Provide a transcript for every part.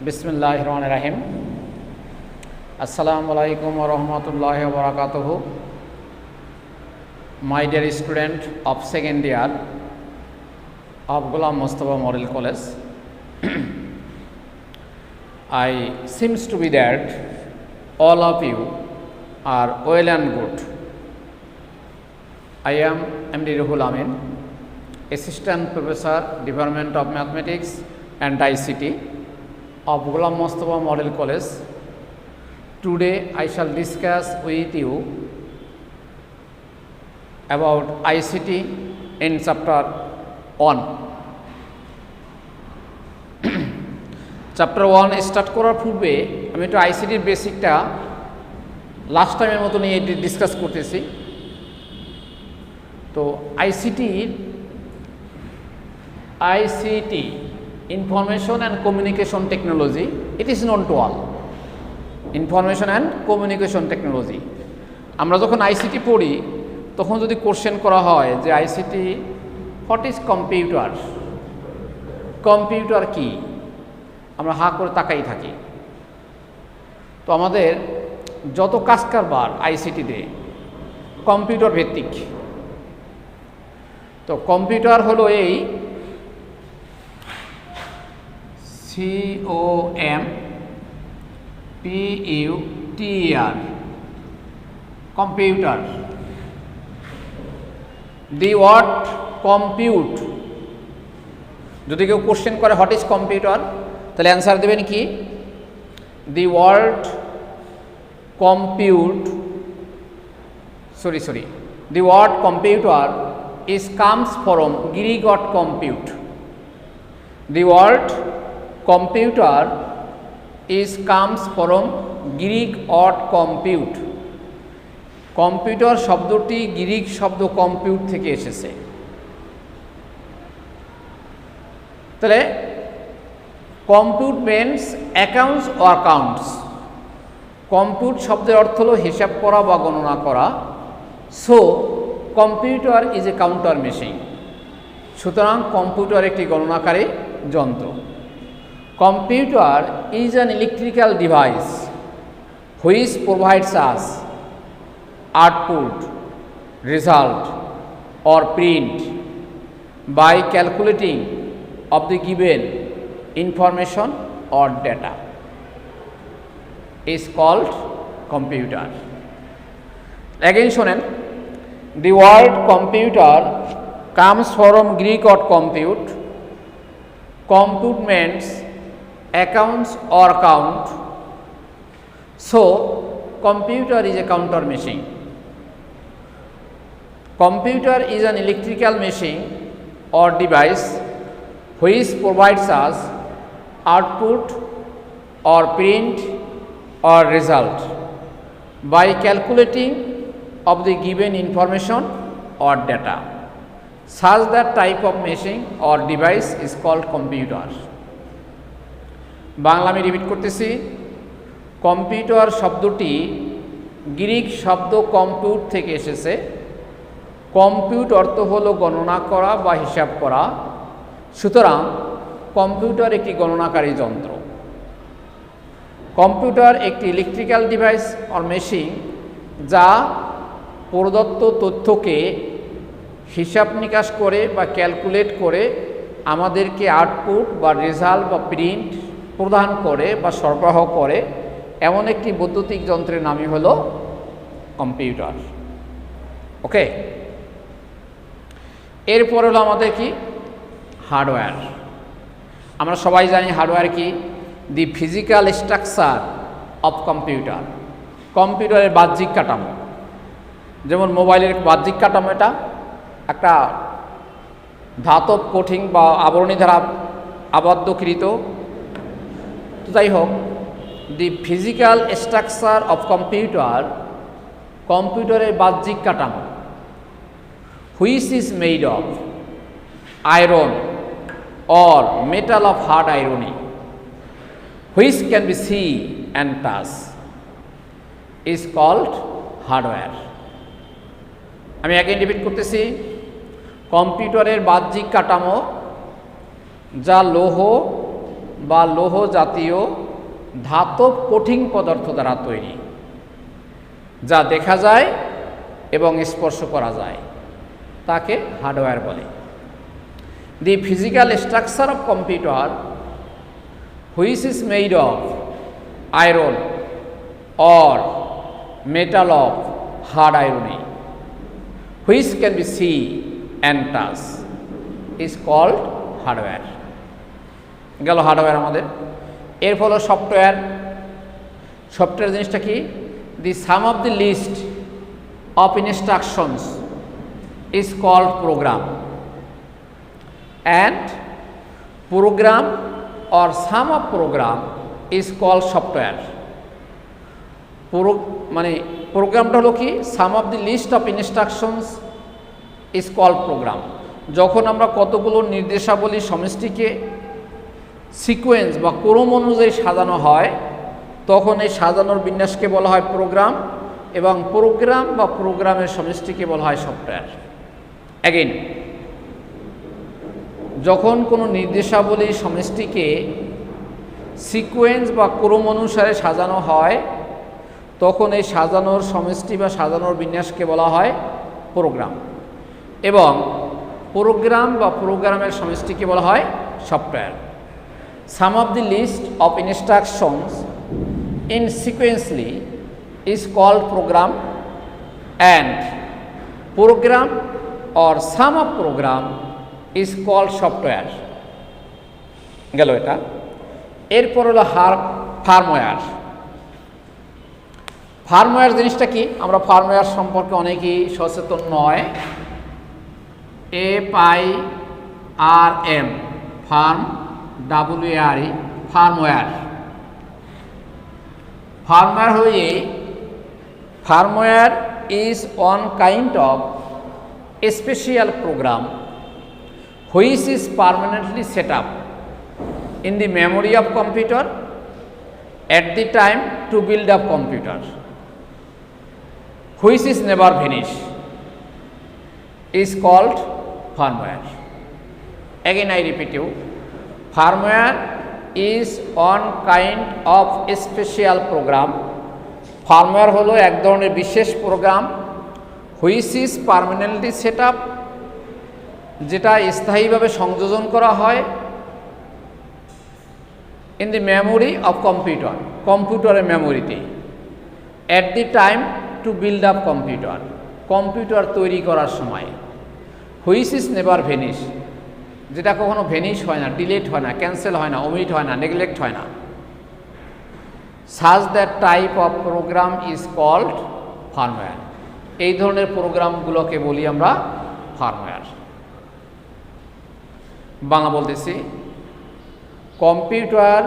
बिस्मिल्लाहिर्रहमानिर्रहीम। अस्सलामु अलैकुम व रहमतुल्लाहि व बरकातुहू। My dear student of second year of Ghulam Mustafa Model College, I seems to be that all of you are well and good. I am MD Ruhul Amin, Assistant Professor, Department of Mathematics and ICT of Ghulam Mustafa Model College. Today I shall discuss with you about ICT in chapter 1. Chapter 1 start করার পূর্বে আমি একটু আইসিটির বেসিকটা last টাইমের মতো নিয়ে discuss করতেছি। তো ICT information and communication technology, it is known to all. Information and communication technology, আমরা যখন আইসিটি পড়ি তখন যদি কোশ্চেন করা হয় যে ICT what is computer, computer কি, আমরা হা করে তাকাই থাকি। তো আমাদের যত কাজ কারবার আইসিটিতে কম্পিউটার ভিত্তিক। তো কম্পিউটার হলো এই COMPUTER, computer. The word compute, যদি কেউ কোশ্চেন করে হোয়াট ইজ কম্পিউটার, তাহলে অ্যান্সার দেবেন কি, the word compute the word computer is comes from Greek word compute. The word computer is comes from Greek word compute. Computer শব্দটি Greek শব্দ compute থেকে এসেছে। তাহলে compute means accounts or counts. Compute শব্দের অর্থ হলো হিসাব করা বা গণনা করা। So computer is A counter machine. সুতরাং কম্পিউটার একটি গণনাকারী যন্ত্র। Computer is an electrical device which provides us output, result or print by calculating of the given information or data is called computer. Again shonen, the word computer comes from Greek word compute. Compute means accounts or count. So computer is a counter machine. Computer is an electrical machine or device which provides us output or print or result by calculating of the given information or data. Such that type of machine or device is called computer. Bangla আমি repeat করতেছি। Computer শব্দটি Greek শব্দ compute থেকে এসেছে। Compute অর্থ হলো গণনা করা বা হিসাব করা। সুতরাং কম্পিউটার একটি গণনাকারী যন্ত্র। কম্পিউটার একটি ইলেকট্রিক্যাল ডিভাইস অর মেশিন যা প্রদত্ত তথ্যকে হিসাব নিকাশ করে বা ক্যালকুলেট করে আমাদেরকে আউটপুট বা রেজাল্ট বা প্রিন্ট প্রদান করে বা সরবরাহ করে এমন একটি বৈদ্যুতিক যন্ত্রের নামই হলো কম্পিউটার। ওকে, এরপর হলো আমাদের কি, হার্ডওয়্যার। আমরা সবাই জানি হার্ডওয়্যার কি, দি ফিজিক্যাল স্ট্রাকচার অফ কম্পিউটার। কম্পিউটারের বাহ্যিক কাঠামো, যেমন মোবাইলের বাহ্যিক কাঠামো, এটা একটা ধাতব কঠিন বা আবরণী দ্বারা আবদ্ধকৃত। তো যাই হোক, দি ফিজিক্যাল স্ট্রাকচার অফ কম্পিউটার, কম্পিউটারের বাহ্যিক কাঠামো, which is made of iron or metal of hard irony, which can be seen and touched, is called hardware. আমি again রিপিট করতেছি। কম্পিউটারের বাহ্যিক কাঠামো যা লৌহ বা লৌহ জাতীয় ধাতব কঠিন পদার্থ দ্বারা তৈরি, যা দেখা যায় এবং স্পর্শ করা যায়, তাকে হার্ডওয়্যার বলে। The physical structure of computer which is made of iron or metal of hard iron which can be seen and touch is called hardware. গেল হার্ডওয়্যার আমাদের। এর ফলে সফটওয়্যার। সফটওয়্যার জিনিসটা কি? The sum of the list of instructions is called program, and program or sum of program is called software. মানে প্রোগ্রামটা হলো কি? Sum of the list of instructions is called program. যখন আমরা কতগুলো নির্দেশাবলী সমষ্টিকে সিকোয়েন্স বা ক্রম অনুযায়ী সাজানো হয়, তখন এই সাজানোর বিন্যাসকে বলা হয় প্রোগ্রাম, এবং প্রোগ্রাম বা প্রোগ্রামের সমষ্টিকে বলা হয় সফটওয়্যার। অ্যাগেন, যখন কোনো নির্দেশাবলী সমষ্টিকে সিকোয়েন্স বা ক্রম অনুসারে সাজানো হয়, তখন এই সাজানোর সমষ্টি বা সাজানোর বিন্যাসকে বলা হয় প্রোগ্রাম, এবং প্রোগ্রাম বা প্রোগ্রামের সমষ্টিকে বলা হয় software. Sum of the list of instructions in sequentially is called program, and program or sum of program is called software. গেল এটা। এরপর হলো ফার্মওয়্যার। ফার্মওয়্যার জিনিসটা কি? আমরা ফার্মওয়্যার সম্পর্কে অনেকেই সচেতন নয়। FIRM, farm, WARE, firmware. Firmware is one kind of special program which is permanently set up in the memory of computer at the time to build up computer, which is never vanish, is called firmware. Again I repeat you, firmware is one kind of special program. Firmware হলো এক ধরনের বিশেষ program, which is permanently set up, যেটা স্থায়ীভাবে সংযোজন করা হয়, in the memory of computer, কম্পিউটারের মেমোরিতে, at the time to build up computer, computer তৈরি করার সময়, হুইচ ইজ নেভার ভেনিশ, যেটা কখনো ভেনিশ হয় না, ডিলেট হয় না, ক্যান্সেল হয় না, ওমিট হয় না, নেগলেক্ট হয় না। Such that type of program is called firmware. এই ধরনের প্রোগ্রামগুলোকে বলি আমরা ফার্মওয়্যার। বাংলা বলতেছি, কম্পিউটার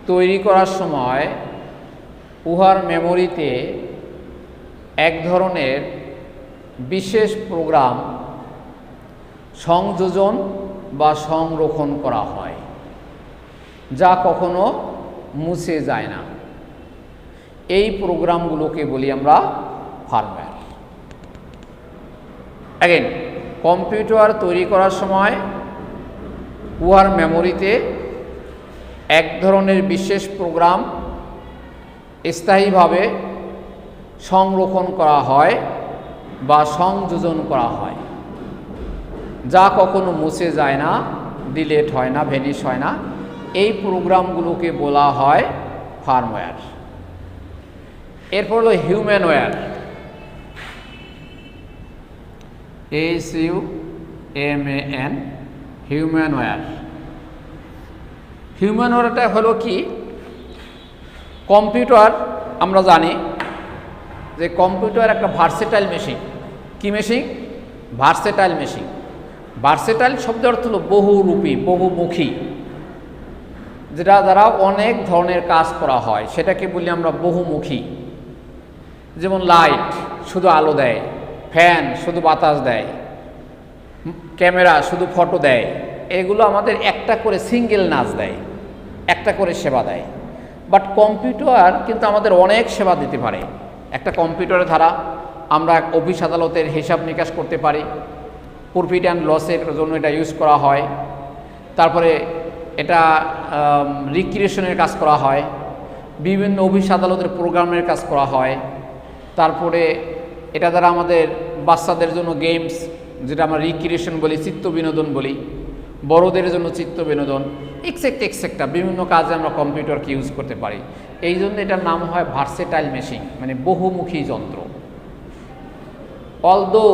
তৈরি করার সময় উহার মেমোরিতে এক ধরনের বিশেষ প্রোগ্রাম সংযোজন বা সংরক্ষণ করা হয়, যা কখনো মুছে যায় না। এই প্রোগ্রামগুলোকে বলি আমরা ফার্মওয়্যার। অ্যাগেন, কম্পিউটার তৈরি করার সময় উহার মেমোরিতে এক ধরনের বিশেষ প্রোগ্রাম স্থায়ীভাবে সংরক্ষণ করা হয় বা সংযোজন করা হয়, যা কখনো মুছে যায় না, ডিলেট হয় না, ভেনিশ হয় না। এই প্রোগ্রামগুলোকে বলা হয় ফার্মওয়্যার। এরপর হলো হিউম্যানওয়্যার। HUMAN, হিউম্যানওয়্যার। হিউম্যানওয়্যারটা হলো কি? কম্পিউটার, আমরা জানি যে কম্পিউটার একটা ভার্সেটাইল মেশিন। কি মেশিন? Versatile machine. ভার্সেটাইল শব্দের অর্থ হলো বহুরূপী, বহুমুখী, যেটা দ্বারা অনেক ধরনের কাজ করা হয়, সেটাকে বলি আমরা বহুমুখী। যেমন লাইট শুধু আলো দেয়, ফ্যান শুধু বাতাস দেয়, ক্যামেরা শুধু ফটো দেয়। এগুলো আমাদের একটা করে সিঙ্গেল নাচ দেয়, একটা করে সেবা দেয়। বাট কম্পিউটার কিন্তু আমাদের অনেক সেবা দিতে পারে। একটা কম্পিউটারের দ্বারা আমরা অফিস আদালতের হিসাব নিকাশ করতে পারি, প্রফিট অ্যান্ড লসের জন্য এটা ইউজ করা হয়। তারপরে এটা রিক্রিয়েশনের কাজ করা হয়, বিভিন্ন অফিস আদালতের প্রোগ্রামের কাজ করা হয়, তারপরে এটা দ্বারা আমাদের বাচ্চাদের জন্য গেমস, যেটা আমরা রিক্রিয়েশন বলি, চিত্ত বিনোদন বলি, বড়দের জন্য চিত্ত বিনোদন, এক্সেক্টা বিভিন্ন কাজে আমরা কম্পিউটারকে ইউজ করতে পারি। এই জন্য এটার নাম হয় ভার্সেটাইল মেশিন, মানে বহুমুখী যন্ত্র। অলদো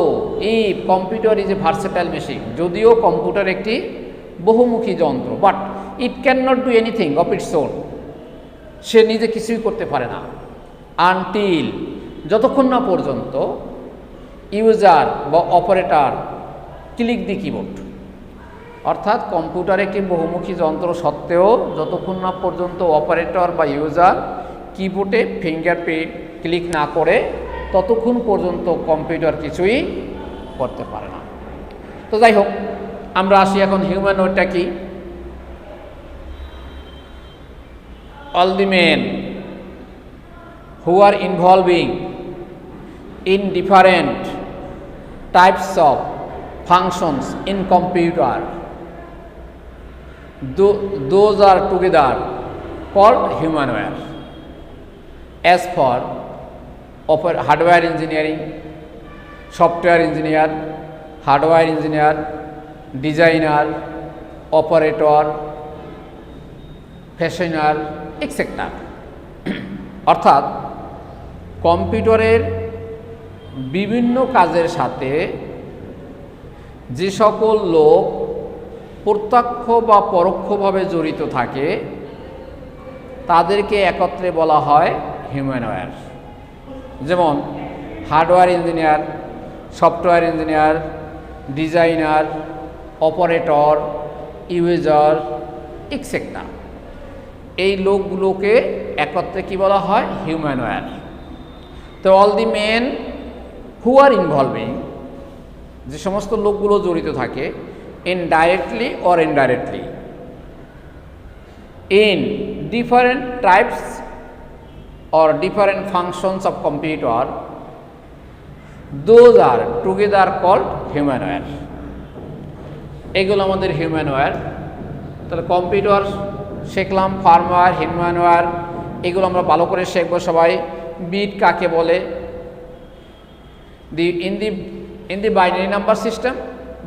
এই computer is a versatile machine, যদিও কম্পিউটার একটি বহুমুখী যন্ত্র, but it can not do anything of its own, সে নিজে কিছুই করতে পারে না। আনটিল, যতক্ষণ না পর্যন্ত ইউজার বা অপারেটর ক্লিক দি কিবোর্ড, অর্থাৎ কম্পিউটার একটি বহুমুখী যন্ত্র সত্ত্বেও যতক্ষণ না পর্যন্ত অপারেটর বা ইউজার কিবোর্ডে ফিঙ্গারপ্রিন্ট ক্লিক না করে ততক্ষণ পর্যন্ত কম্পিউটার কিছুই করতে পারে না। তো যাই হোক, আমরা আসি এখন হিউম্যানয়েডটা কি। all the men who are involving in different types of functions in computer, those are together called humanoid. As for hardware engineering, software engineer, hardware engineer, designer, operator, fashioner etcetera, অর্থাৎ কম্পিউটারের বিভিন্ন কাজের সাথে যে সকল লোক প্রত্যক্ষ বা পরোক্ষভাবে জড়িত থাকে তাদেরকে একত্রে বলা হয় হিউম্যানওয়্যার। যেমন hardware engineer, software engineer, designer, operator, user etcetera, এই লোকগুলোকে একত্রে কি বলা হয়? হিউম্যানওয়্যার। তো all the men who are involving, যে সমস্ত লোকগুলো জড়িত থাকে indirectly or indirectly in different types or different functions of computer, those are together called humanware. এগুলো আমাদের হিউম্যানওয়্যার। তাহলে কম্পিউটার শিখলাম, ফার্মওয়্যার, হিউম্যানওয়্যার, এগুলো আমরা ভালো করে শিখবো সবাই। বিট কাকে বলে? In the binary number system,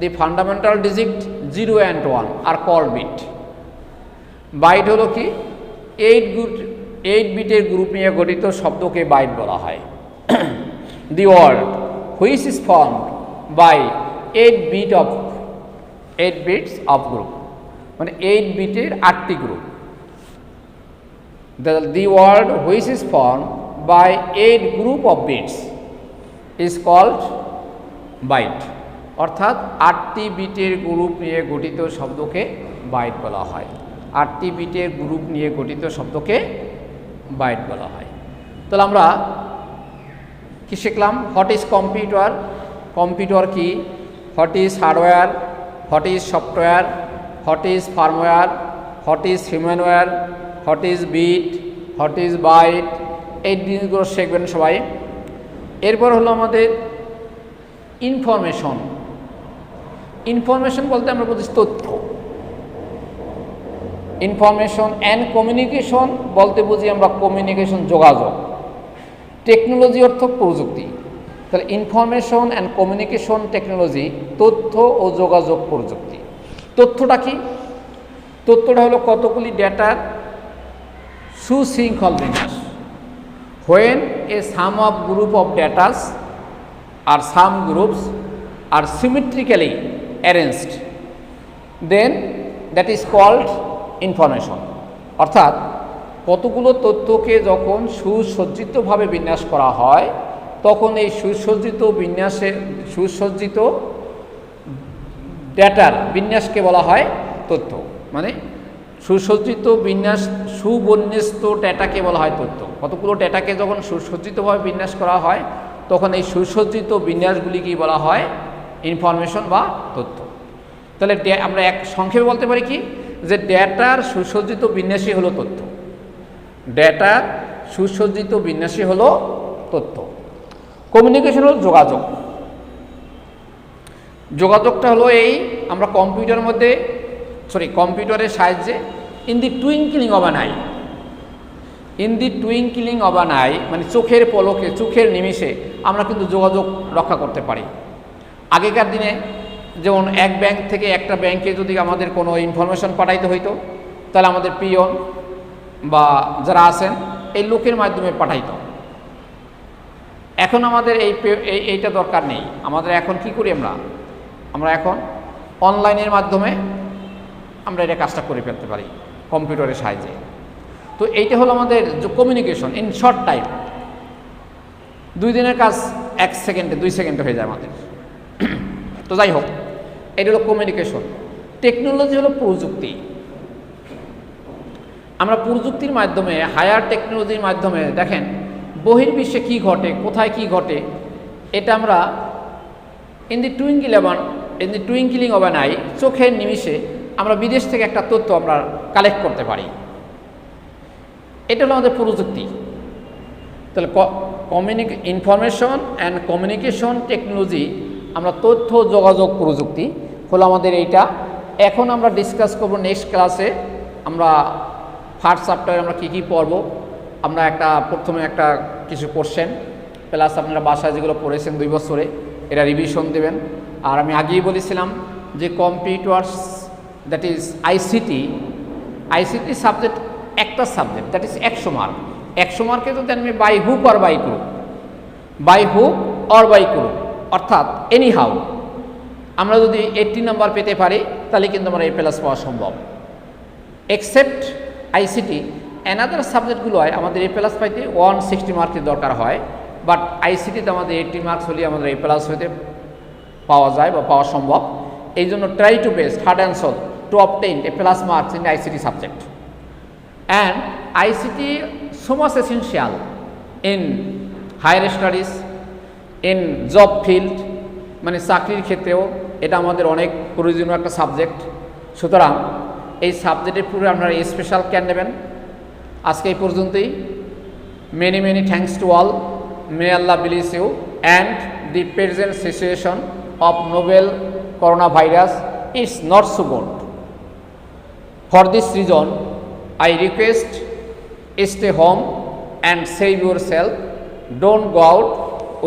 the fundamental digit 0 and 1 are called bit. Byte হলো কি? 8 বিটের গ্রুপ নিয়ে গঠিত শব্দকে বাইট বলা হয়। The word which is formed by 8 bits of group, মানে 8 বিটের 8টি group. The word which is formed by 8 group of bits is called byte, অর্থাৎ 8টি বিটের গ্রুপ নিয়ে গঠিত শব্দকে বাইট বলা হয়। 8টি বিটের গ্রুপ নিয়ে গঠিত শব্দকে বাইট বলা হয়। তাহলে আমরা কি শিখলাম? হোয়াট ইজ কম্পিউটার, কম্পিউটার কি, what is hardware, what is software, what is firmware, what is humanware, what is bit, what is byte, এই জিনিসগুলো শিখবেন সবাই। এরপর হলো আমাদের ইনফরমেশন। ইনফরমেশন বলতে আমরা বুঝি তথ্য। ইনফরমেশন অ্যান্ড কমিউনিকেশন বলতে বুঝি আমরা কমিউনিকেশন, যোগাযোগ। টেকনোলজি অর্থ প্রযুক্তি। তাহলে ইনফরমেশন অ্যান্ড কমিউনিকেশন টেকনোলজি, তথ্য ও যোগাযোগ প্রযুক্তি। তথ্যটা কি? তথ্যটা হলো কতগুলি ডেটার সুশৃঙ্খল বিন্যাস। When a sum of group of data or some groups are symmetrically arranged, then that is called information. অর্থাৎ কতগুলো তথ্যকে যখন সুসজ্জিতভাবে বিন্যাস করা হয় তখন এই সুসজ্জিত ডেটার বিন্যাসকে বলা হয় তথ্য। মানে সুসজ্জিত বিন্যাস, সুবন্যস্ত ডেটাকে বলা হয় তথ্য। কতগুলো ডেটাকে যখন সুসজ্জিতভাবে বিন্যাস করা হয় তখন এই সুসজ্জিত বিন্যাসগুলিকেই বলা হয় ইনফরমেশন বা তথ্য। তাহলে আমরা এক সংক্ষেপে বলতে পারি কি, যে ডেটার সুসজ্জিত বিন্যাসই হলো তথ্য। ডেটার সুসজ্জিত বিন্যাসই হলো তথ্য। কমিউনিকেশন হলো যোগাযোগ। যোগাযোগটা হলো এই, আমরা কম্পিউটারের মধ্যে কম্পিউটারের সাহায্যে in the twinkling of an I, in the twinkling of an I মানে চোখের পলকে, চোখের নিমিষে আমরা কিন্তু যোগাযোগ রক্ষা করতে পারি। আগেকার দিনে যেমন এক ব্যাংক থেকে একটা ব্যাংকে যদি আমাদের কোনো ইনফরমেশন পাঠাইতে হইতো, তাহলে আমাদের পিয়ন বা যারা আছেন এই লোকের মাধ্যমে পাঠাইতো। এখন আমাদের এইটা দরকার নেই। আমাদের এখন কি করি আমরা এখন অনলাইনের মাধ্যমে আমরা এটা কাজটা করে ফেলতে পারি কম্পিউটারের সাহায্যে। তো এইটা হলো আমাদের যে কমিউনিকেশন ইন শর্ট টাইম। 2 দিনের কাজ 1 সেকেন্ডে 2 সেকেন্ডে হয়ে যায় আমাদের। তো যাই হোক, এটা হলো কমিউনিকেশন। টেকনোলজি হলো প্রযুক্তি। আমরা প্রযুক্তির মাধ্যমে, হায়ার টেকনোলজির মাধ্যমে দেখেন বহির্বিশ্বে কী ঘটে, কোথায় কী ঘটে, এটা আমরা in the twinkling of an I, চোখের নিমিষে আমরা বিদেশ থেকে একটা তথ্য আমরা কালেক্ট করতে পারি। এটা হলো আমাদের প্রযুক্তি। তাহলে ইনফরমেশন অ্যান্ড কমিউনিকেশন টেকনোলজি, আমরা তথ্য যোগাযোগ প্রযুক্তি হলো আমাদের এইটা। এখন আমরা ডিসকাস করব নেক্সট ক্লাসে। আমরা ফার্স্ট চ্যাপ্টারে আমরা কী কী পড়ব, আমরা প্রথমে একটা কিছু কোশ্চেন প্লাস আপনারা বাসায় যেগুলো পড়েছেন 2 বছরে এটা রিভিশন দেবেন। আর আমি আগেই বলেছিলাম যে computers that is ICT subject একটা সাবজেক্ট, দ্যাট ইজ 100 মার্ক। 100 মার্কে যদি আমি by hook or by crook অর্থাৎ এনি হাউ আমরা যদি 80 নাম্বার পেতে পারি, তাহলে কিন্তু আমরা A+ পাওয়া সম্ভব। এক্সেপ্ট আইসিটি, অ্যানাদার সাবজেক্টগুলো হয় আমাদের A+ পাইতে 160 মার্কের দরকার হয়, বাট আইসিটিতে আমাদের 80 মার্কস হলে আমাদের A+ হইতে পাওয়া যায় বা পাওয়া সম্ভব। এই জন্য try to best hard and soul to obtain A+ marks in ICT subject. And ICT so much essential in higher studies, in job field, মানে চাকরির ক্ষেত্রেও এটা আমাদের অনেক প্রয়োজনীয় একটা সাবজেক্ট। সুতরাং এই সাবজেক্টের পুরো আপনারা স্পেশাল কেয়ার নেবেন। আজকে এই পর্যন্তই। Many thanks to all. May Allah bless you and the present situation of novel corona virus is not so good. For this reason I request stay home and save yourself. Don't go out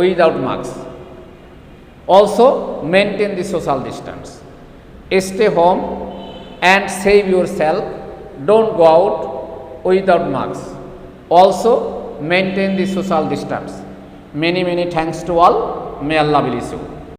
without masks. Also maintain the social distance. Stay home and save yourself. Don't go out without masks. Also maintain the social distance. Many thanks to all. May Allah bless you.